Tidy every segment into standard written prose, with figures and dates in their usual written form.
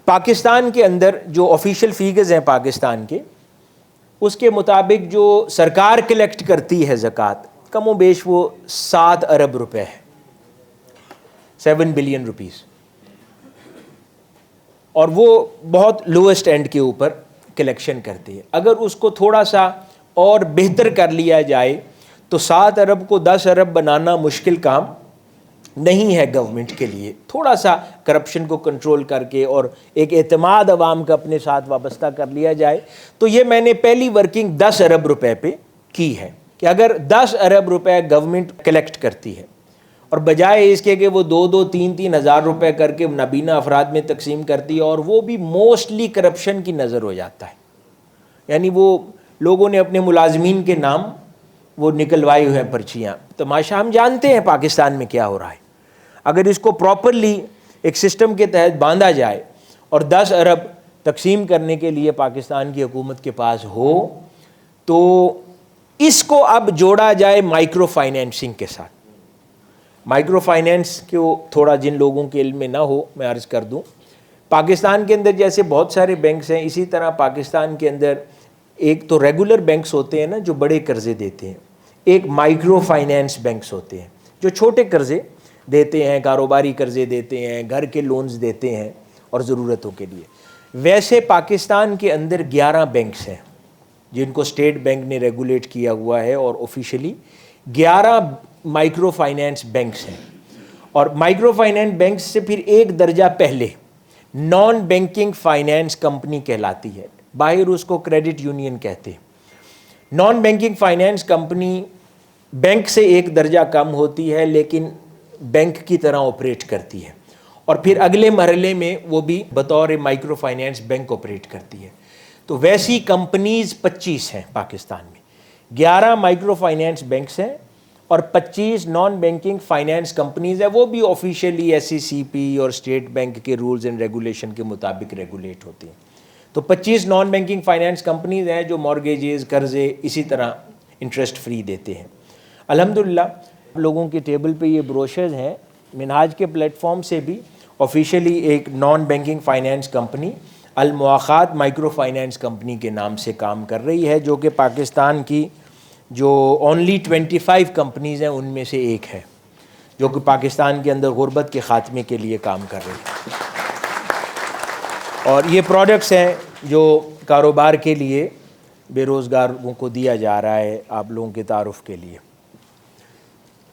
پاکستان کے اندر جو official figures ہیں پاکستان کے، اس کے مطابق جو سرکار کلیکٹ کرتی ہے زکوٰۃ، کم و بیش وہ 7 ارب روپے ہے، 7 بلین روپیز، اور وہ بہت لوئسٹ اینڈ کے اوپر کلیکشن کرتی ہے۔ اگر اس کو تھوڑا سا اور بہتر کر لیا جائے تو 7 ارب کو 10 ارب بنانا مشکل کام نہیں ہے گورنمنٹ کے لیے۔ تھوڑا سا کرپشن کو کنٹرول کر کے اور ایک اعتماد عوام کا اپنے ساتھ وابستہ کر لیا جائے تو یہ میں نے پہلی ورکنگ 10 ارب روپے پہ کی ہے کہ اگر 10 ارب روپے گورنمنٹ کلیکٹ کرتی ہے اور بجائے اس کے کہ وہ 2-2 3-3 ہزار روپے کر کے نابینا افراد میں تقسیم کرتی ہے، اور وہ بھی موسٹلی کرپشن کی نظر ہو جاتا ہے، یعنی وہ لوگوں نے اپنے ملازمین کے نام وہ نکلوائے ہوئے ہیں پرچیاں۔ تماشا ہم جانتے ہیں پاکستان میں کیا ہو رہا ہے۔ اگر اس کو پراپرلی ایک سسٹم کے تحت باندھا جائے اور 10 ارب تقسیم کرنے کے لیے پاکستان کی حکومت کے پاس ہو تو اس کو اب جوڑا جائے مائکرو فائنینسنگ کے ساتھ۔ مائکرو فائنینس کو تھوڑا جن لوگوں کے علم میں نہ ہو میں عرض کر دوں، پاکستان کے اندر جیسے بہت سارے بینکس ہیں، اسی طرح پاکستان کے اندر ایک تو ریگولر بینکس ہوتے ہیں نا جو بڑے قرضے دیتے ہیں، ایک مائکرو فائنینس بینکس ہوتے ہیں جو چھوٹے قرضے دیتے ہیں، کاروباری قرضے دیتے ہیں، گھر کے لونز دیتے ہیں اور ضرورتوں کے لیے۔ ویسے پاکستان کے اندر 11 بینکس ہیں جن کو اسٹیٹ بینک نے ریگولیٹ کیا ہوا ہے، اور آفیشلی 11 مائکرو فائنینس بینکس ہیں، اور مائکرو فائنینس بینکس سے پھر ایک درجہ پہلے نان بینکنگ فائنینس کمپنی کہلاتی ہے، باہر اس کو کریڈٹ یونین کہتے ہیں۔ Naan banking finance company bank سے ایک درجہ کم ہوتی ہے لیکن بینک کی طرح آپریٹ کرتی ہے، اور پھر اگلے مرحلے میں وہ بھی بطور مائکرو فائنینس بینک آپریٹ کرتی ہے۔ تو ویسی کمپنیز 25 ہیں پاکستان میں، 11 مائکرو فائنینس بینکس ہیں اور 25 نان بینکنگ فائنینس کمپنیز ہیں، وہ بھی آفیشیلی SECP اور اسٹیٹ بینک کے رولز اینڈ ریگولیشن کے مطابق ریگولیٹ ہوتی ہیں۔ تو 25 نان بینکنگ فائنینس کمپنیز ہیں جو مارگیجز، قرضے اسی طرح انٹرسٹ فری دیتے ہیں۔ الحمدللہ لوگوں کے ٹیبل پہ یہ بروشرز ہیں، منہاج کے پلیٹ فارم سے بھی آفیشیلی ایک non banking finance company Almuwakhat micro finance company کے نام سے کام کر رہی ہے، جو کہ پاکستان کی جو اونلی 25 کمپنیز ہیں ان میں سے ایک ہے، جو کہ پاکستان کے اندر غربت کے خاتمے کے لیے کام کر رہی ہے۔ اور یہ پروڈکٹس ہیں جو کاروبار کے لیے بے روزگاروں کو دیا جا رہا ہے آپ لوگوں کے تعارف کے لیے۔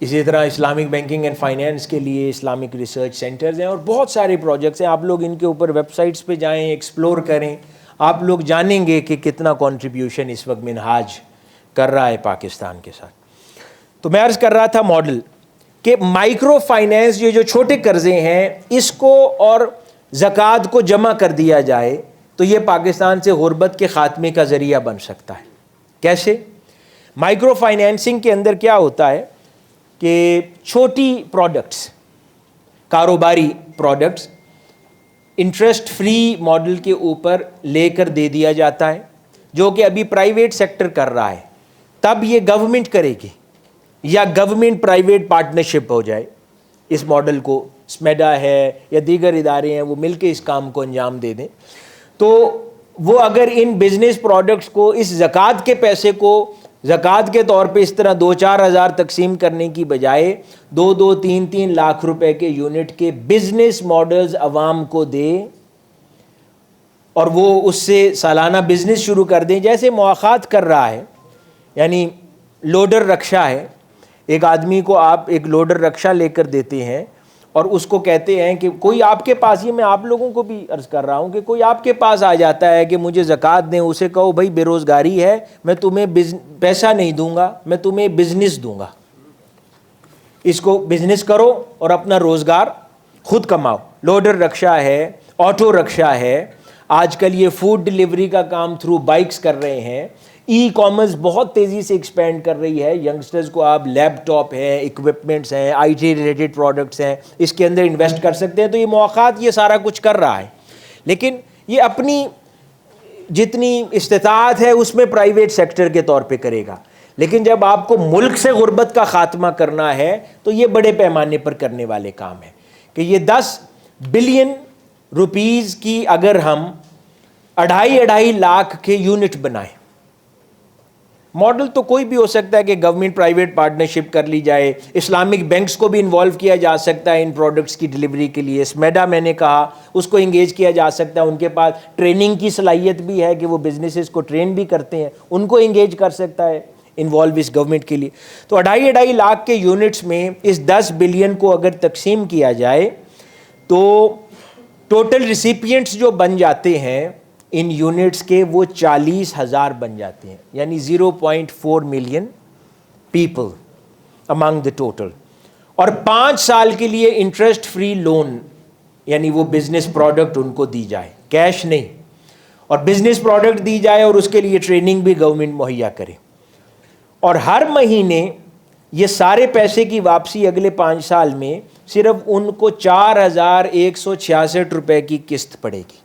اسی طرح اسلامک بینکنگ اینڈ فائنینس کے لیے اسلامک ریسرچ سینٹرز ہیں اور بہت سارے پروجیکٹس ہیں۔ آپ لوگ ان کے اوپر ویب سائٹس پہ جائیں، ایکسپلور کریں، آپ لوگ جانیں گے کہ کتنا کنٹریبیوشن اس وقت منہاج کر رہا ہے پاکستان کے ساتھ۔ تو میں عرض کر رہا تھا ماڈل کہ مائکرو فائنینس یہ جو چھوٹے قرضے ہیں اس کو اور زکوٰۃ کو جمع کر دیا جائے تو یہ پاکستان سے غربت کے خاتمے کا ذریعہ بن سکتا ہے۔ کیسے؟ مائکرو فائنینسنگ کے اندر کیا ہوتا ہے کہ چھوٹی پروڈکٹس، کاروباری پروڈکٹس انٹرسٹ فری ماڈل کے اوپر لے کر دے دیا جاتا ہے، جو کہ ابھی پرائیویٹ سیکٹر کر رہا ہے، تب یہ گورنمنٹ کرے گی یا گورنمنٹ پرائیویٹ پارٹنرشپ ہو جائے اس ماڈل کو، اسمیڈا ہے یا دیگر ادارے ہیں وہ مل کے اس کام کو انجام دے دیں، تو وہ اگر ان بزنس پروڈکٹس کو اس زکوٰۃ کے پیسے کو زکوٰۃ کے طور پہ اس طرح 2-4 ہزار تقسیم کرنے کی بجائے 2-2, 3-3 لاکھ روپے کے یونٹ کے بزنس ماڈلز عوام کو دے اور وہ اس سے سالانہ بزنس شروع کر دیں، جیسے مواخات کر رہا ہے، یعنی لوڈر رکشہ ہے، ایک آدمی کو آپ ایک لوڈر رکشہ لے کر دیتے ہیں اور اس کو کہتے ہیں کہ کوئی آپ کے پاس، یہ میں آپ لوگوں کو بھی عرض کر رہا ہوں کہ کوئی آپ کے پاس آ جاتا ہے کہ مجھے زکوٰۃ دیں، اسے کہو بھائی بے روزگاری ہے، میں تمہیں پیسہ نہیں دوں گا، میں تمہیں بزنس دوں گا، اس کو بزنس کرو اور اپنا روزگار خود کماؤ۔ لوڈر رکشہ ہے، آٹو رکشہ ہے، آج کل یہ فوڈ ڈلیوری کا کام تھرو بائکس کر رہے ہیں، ای کامرس بہت تیزی سے ایکسپینڈ کر رہی ہے، ینگسٹرز کو آپ لیپ ٹاپ ہے، اکوپمنٹس ہیں، آئی ٹی ریلیٹڈ پروڈکٹس ہیں، اس کے اندر انویسٹ کر سکتے ہیں۔ تو یہ مواقعات یہ سارا کچھ کر رہا ہے، لیکن یہ اپنی جتنی استطاعت ہے اس میں پرائیویٹ سیکٹر کے طور پہ کرے گا، لیکن جب آپ کو ملک سے غربت کا خاتمہ کرنا ہے تو یہ بڑے پیمانے پر کرنے والے کام ہیں کہ یہ 10 بلین روپیز کی اگر ہم 2.5 لاکھ کے یونٹ بنائیں، ماڈل تو کوئی بھی ہو سکتا ہے کہ گورنمنٹ پرائیویٹ پارٹنرشپ کر لی جائے، اسلامک بینکس کو بھی انوالو کیا جا سکتا ہے ان پروڈکٹس کی ڈلیوری کے لیے، اسمیڈا میں نے کہا اس کو انگیج کیا جا سکتا ہے، ان کے پاس ٹریننگ کی صلاحیت بھی ہے کہ وہ بزنسز کو ٹرین بھی کرتے ہیں، ان کو انگیج کر سکتا ہے انوالو اس گورنمنٹ کے لیے۔ تو 2.5 لاکھ کے یونٹس میں اس 10 بلین کو اگر تقسیم کیا جائے تو ٹوٹل ریسیپینٹس جو بن جاتے ہیں ان یونٹس کے وہ 40,000 بن جاتے ہیں، یعنی 0.4 million people among the total. اور 5 سال کے لیے انٹرسٹ فری لون، یعنی وہ بزنس پروڈکٹ ان کو دی جائے، کیش نہیں، اور بزنس پروڈکٹ دی جائے اور اس کے لیے ٹریننگ بھی گورنمنٹ مہیا کرے، اور ہر مہینے یہ سارے پیسے کی واپسی اگلے 5 سال میں صرف ان کو 4,166 روپے کی قسط پڑے گی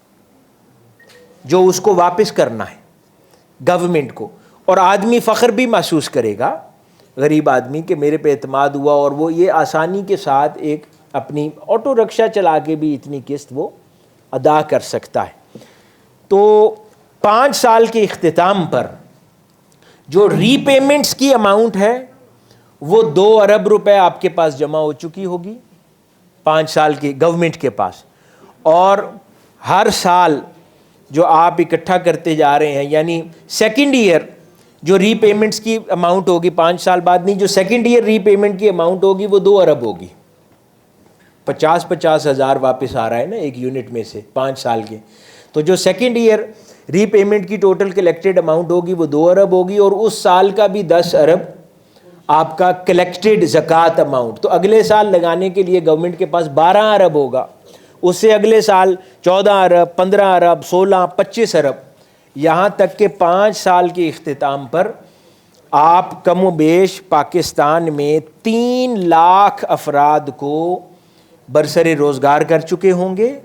جو اس کو واپس کرنا ہے گورنمنٹ کو، اور آدمی فخر بھی محسوس کرے گا، غریب آدمی، کہ میرے پہ اعتماد ہوا، اور وہ یہ آسانی کے ساتھ ایک اپنی آٹو رکشہ چلا کے بھی اتنی قسط وہ ادا کر سکتا ہے۔ تو 5 سال کے اختتام پر جو ری پیمنٹس کی اماؤنٹ ہے وہ 2 ارب روپے آپ کے پاس جمع ہو چکی ہوگی 5 سال کی گورنمنٹ کے پاس، اور ہر سال جو آپ اکٹھا کرتے جا رہے ہیں، یعنی سیکنڈ ایئر جو ری پیمنٹس کی اماؤنٹ ہوگی 5 سال بعد نہیں، جو سیکنڈ ایئر ری پیمنٹ کی اماؤنٹ ہوگی وہ 2 ارب ہوگی، 50 ہزار واپس آ رہا ہے نا ایک یونٹ میں سے 5 سال کے، تو جو سیکنڈ ایئر ری پیمنٹ کی ٹوٹل کلیکٹڈ اماؤنٹ ہوگی وہ 2 ارب ہوگی، اور اس سال کا بھی 10 ارب آپ کا کلیکٹڈ زکوٰۃ اماؤنٹ، تو اگلے سال لگانے کے لیے گورنمنٹ کے پاس 12 ارب ہوگا، اس سے اگلے سال 14 ارب، 15 ارب، 16، 25 ارب، یہاں تک کہ 5 سال کے اختتام پر آپ کم و بیش پاکستان میں 3 لاکھ افراد کو برسر روزگار کر چکے ہوں گے۔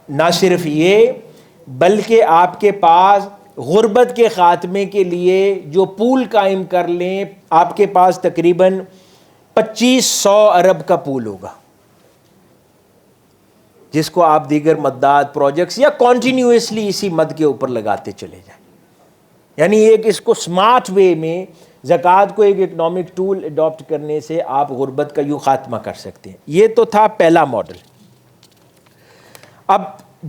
نہ صرف یہ بلکہ آپ کے پاس غربت کے خاتمے کے لیے جو پول قائم کر لیں، آپ کے پاس تقریباً 2500 ارب کا پول ہوگا، جس کو آپ دیگر مدات پروجیکٹس یا کانٹینیوسلی اسی مد کے اوپر لگاتے چلے جائیں، یعنی ایک اس کو سمارٹ وے میں زکوٰۃ کو ایک اکنامک ٹول اڈاپٹ کرنے سے آپ غربت کا یوں خاتمہ کر سکتے ہیں۔ یہ تو تھا پہلا ماڈل۔ اب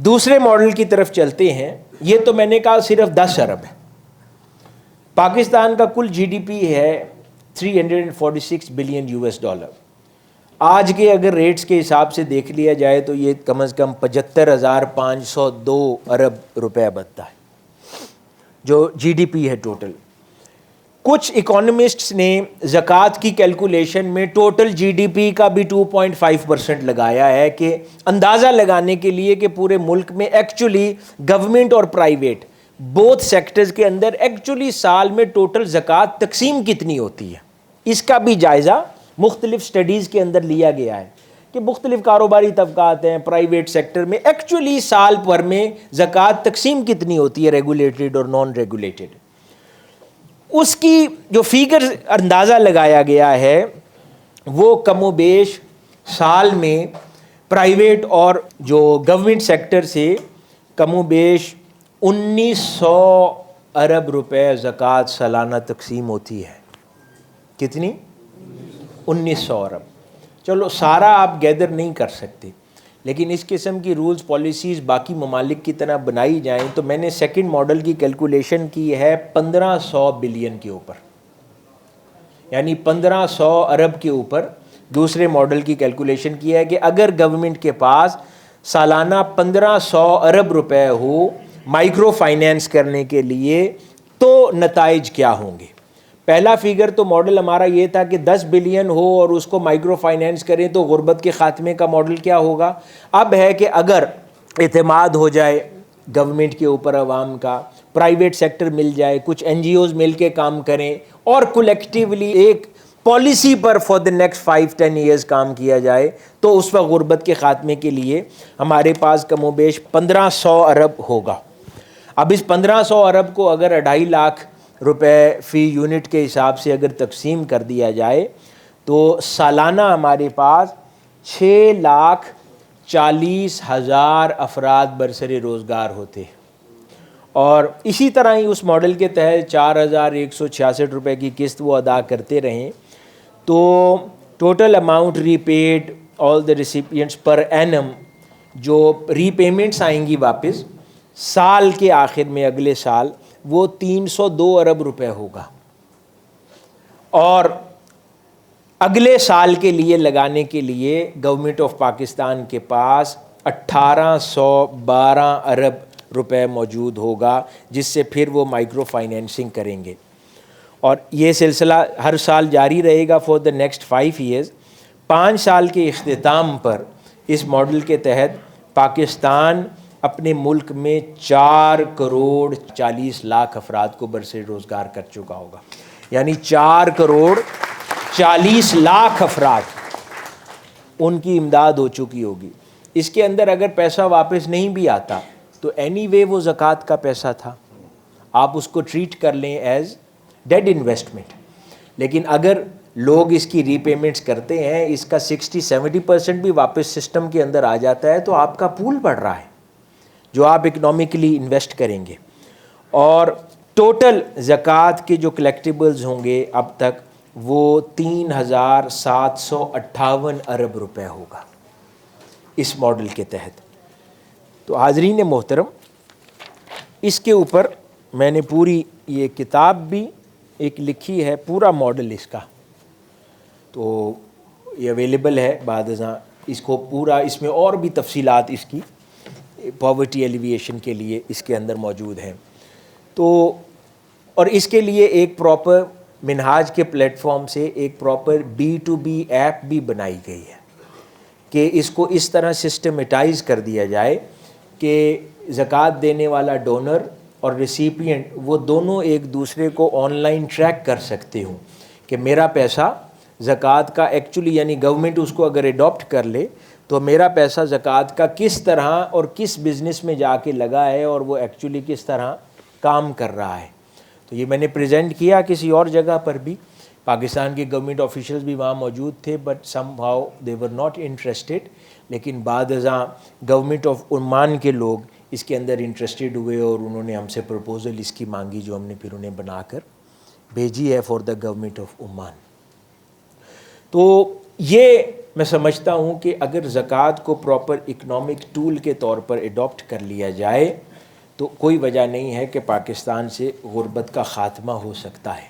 دوسرے ماڈل کی طرف چلتے ہیں۔ یہ تو میں نے کہا صرف 10 ارب ہے۔ پاکستان کا کل جی ڈی پی ہے 346 بلین US ڈالر۔ آج کے اگر ریٹس کے حساب سے دیکھ لیا جائے تو یہ کم از کم 75,502 ارب روپے بنتا ہے جو جی ڈی پی ہے ٹوٹل۔ کچھ اکانومسٹس نے زکوٰۃ کی کیلکولیشن میں ٹوٹل جی ڈی پی کا بھی 2.5% لگایا ہے، کہ اندازہ لگانے کے لیے کہ پورے ملک میں ایکچولی گورنمنٹ اور پرائیویٹ بوتھ سیکٹرز کے اندر ایکچولی سال میں ٹوٹل زکوٰۃ تقسیم کتنی ہوتی ہے۔ اس کا بھی جائزہ مختلف سٹڈیز کے اندر لیا گیا ہے کہ مختلف کاروباری طبقات ہیں پرائیویٹ سیکٹر میں، ایکچولی سال بھر میں زکوٰۃ تقسیم کتنی ہوتی ہے ریگولیٹڈ اور نان ریگولیٹڈ۔ اس کی جو فیگر اندازہ لگایا گیا ہے وہ کم و بیش سال میں پرائیویٹ اور جو گورنمنٹ سیکٹر سے کم و بیش 1900 ارب روپے زکوٰۃ سالانہ تقسیم ہوتی ہے۔ کتنی؟ 1900 ارب۔ چلو سارا آپ گیدر نہیں کر سکتے، لیکن اس قسم کی رولز پالیسیز باقی ممالک کی طرح بنائی جائیں تو میں نے سیکنڈ ماڈل کی کیلکولیشن کی ہے 1500 بلین کے اوپر، یعنی 1500 ارب کے اوپر دوسرے ماڈل کی کیلکولیشن کی ہے کہ اگر گورنمنٹ کے پاس سالانہ 1500 ارب روپے ہو مائکرو فائنینس کرنے کے لیے تو نتائج کیا ہوں گے۔ پہلا فیگر تو ماڈل ہمارا یہ تھا کہ 10 بلین ہو اور اس کو مائکرو فائنینس کریں تو غربت کے خاتمے کا ماڈل کیا ہوگا۔ اب ہے کہ اگر اعتماد ہو جائے گورنمنٹ کے اوپر عوام کا، پرائیویٹ سیکٹر مل جائے، کچھ این جی اوز مل کے کام کریں اور کولیکٹیولی ایک پالیسی پر فار دی نیکسٹ 5-10 ایئرز کام کیا جائے تو اس وقت غربت کے خاتمے کے لیے ہمارے پاس کم و بیش 1500 ارب ہوگا۔ اب اس 1500 ارب کو اگر 2.5 لاکھ روپے فی یونٹ کے حساب سے اگر تقسیم کر دیا جائے تو سالانہ ہمارے پاس 40,000 افراد برسر روزگار ہوتے، اور اسی طرح ہی اس ماڈل کے تحت 4,166 روپے کی قسط وہ ادا کرتے رہیں، تو total amount repaid all the recipients per annum, جو ری پیمنٹس آئیں گی واپس سال کے آخر میں اگلے سال، وہ 302 ارب روپے ہوگا، اور اگلے سال کے لیے لگانے کے لیے گورنمنٹ آف پاکستان کے پاس 1812 ارب روپے موجود ہوگا، جس سے پھر وہ مائکرو فائنینسنگ کریں گے، اور یہ سلسلہ ہر سال جاری رہے گا فار دا نیکسٹ 5 ایئرز۔ 5 سال کے اختتام پر اس ماڈل کے تحت پاکستان اپنے ملک میں 4,40,00,000 افراد کو برسر روزگار کر چکا ہوگا، یعنی 4,40,00,000 افراد ان کی امداد ہو چکی ہوگی۔ اس کے اندر اگر پیسہ واپس نہیں بھی آتا تو اینی وے وہ زکوٰۃ کا پیسہ تھا، آپ اس کو ٹریٹ کر لیں ایز ڈیڈ انویسٹمنٹ، لیکن اگر لوگ اس کی ری پیمنٹس کرتے ہیں، اس کا 60-70% بھی واپس سسٹم کے اندر آ جاتا ہے، تو آپ کا پول بڑھ رہا ہے جو آپ اکنامکلی انویسٹ کریں گے، اور ٹوٹل زکوٰۃ کے جو کلیکٹیبلز ہوں گے اب تک وہ 3,758 ارب روپے ہوگا اس ماڈل کے تحت۔ تو حاضرین محترم، اس کے اوپر میں نے پوری یہ کتاب بھی ایک لکھی ہے، پورا ماڈل اس کا، تو یہ اویلیبل ہے بعد ازاں، اس کو پورا، اس میں اور بھی تفصیلات اس کی پاورٹی ایلیویشن کے لیے اس کے اندر موجود ہیں۔ تو اور اس کے لیے ایک پراپر منہاج کے پلیٹ فارم سے ایک پراپر B2B ایپ بھی بنائی گئی ہے کہ اس کو اس طرح سسٹمیٹائز کر دیا جائے کہ زکوٰۃ دینے والا ڈونر اور ریسیپینٹ وہ دونوں ایک دوسرے کو آن لائن ٹریک کر سکتے ہوں کہ میرا پیسہ زکوٰۃ کا ایکچولی، یعنی گورنمنٹ اس کو اگر اڈاپٹ کر لے تو میرا پیسہ زکوٰۃ کا کس طرح اور کس بزنس میں جا کے لگا ہے، اور وہ ایکچولی کس طرح کام کر رہا ہے۔ تو یہ میں نے پریزنٹ کیا کسی اور جگہ پر بھی، پاکستان کے گورنمنٹ آفیشلز بھی وہاں موجود تھے، but some how they were not interested, لیکن بعد ازاں گورنمنٹ آف عمان کے لوگ اس کے اندر انٹرسٹڈ ہوئے، اور انہوں نے ہم سے پروپوزل اس کی مانگی، جو ہم نے پھر انہیں بنا کر بھیجی ہے for the government of Oman. تو یہ میں سمجھتا ہوں کہ اگر زکوٰۃ کو پراپر اکنامک ٹول کے طور پر اڈاپٹ کر لیا جائے تو کوئی وجہ نہیں ہے کہ پاکستان سے غربت کا خاتمہ ہو سکتا ہے۔